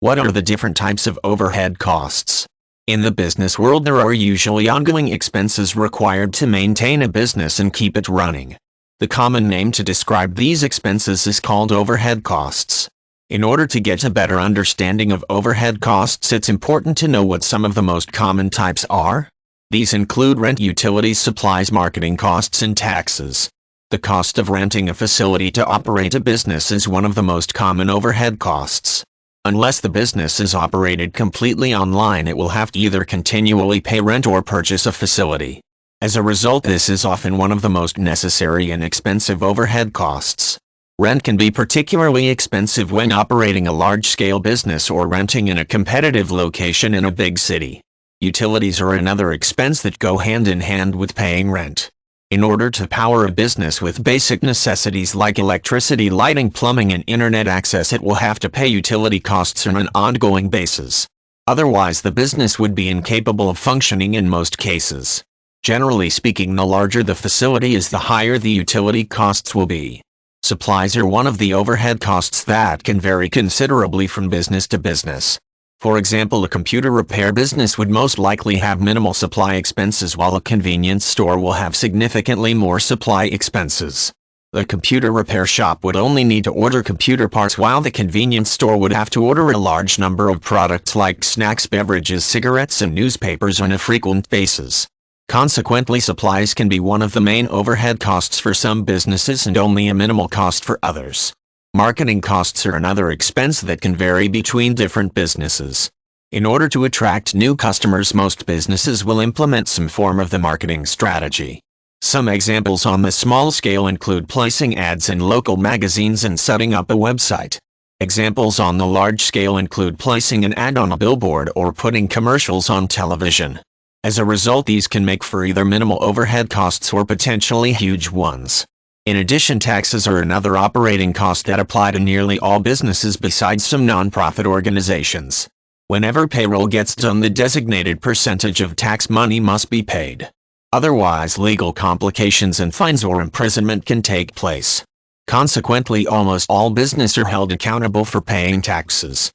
What are the different types of overhead costs? In the business world, there are usually ongoing expenses required to maintain a business and keep it running. The common name to describe these expenses is called overhead costs. In order to get a better understanding of overhead costs, it's important to know what some of the most common types are. These include rent, utilities, supplies, marketing costs, and taxes. The cost of renting a facility to operate a business is one of the most common overhead costs. Unless the business is operated completely online, it will have to either continually pay rent or purchase a facility. As a result, this is often one of the most necessary and expensive overhead costs. Rent can be particularly expensive when operating a large-scale business or renting in a competitive location in a big city. Utilities are another expense that go hand in hand with paying rent. In order to power a business with basic necessities like electricity, lighting, plumbing, and internet access, it will have to pay utility costs on an ongoing basis. Otherwise, the business would be incapable of functioning in most cases. Generally speaking, the larger the facility is, the higher the utility costs will be. Supplies are one of the overhead costs that can vary considerably from business to business. For example, a computer repair business would most likely have minimal supply expenses, while a convenience store will have significantly more supply expenses. The computer repair shop would only need to order computer parts, while the convenience store would have to order a large number of products like snacks, beverages, cigarettes, and newspapers on a frequent basis. Consequently, supplies can be one of the main overhead costs for some businesses and only a minimal cost for others. Marketing costs are another expense that can vary between different businesses. In order to attract new customers, most businesses will implement some form of the marketing strategy. Some examples on the small scale include placing ads in local magazines and setting up a website. Examples on the large scale include placing an ad on a billboard or putting commercials on television. As a result, these can make for either minimal overhead costs or potentially huge ones. In addition, taxes are another operating cost that apply to nearly all businesses besides some nonprofit organizations. Whenever payroll gets done, the designated percentage of tax money must be paid. Otherwise, legal complications and fines or imprisonment can take place. Consequently, almost all businesses are held accountable for paying taxes.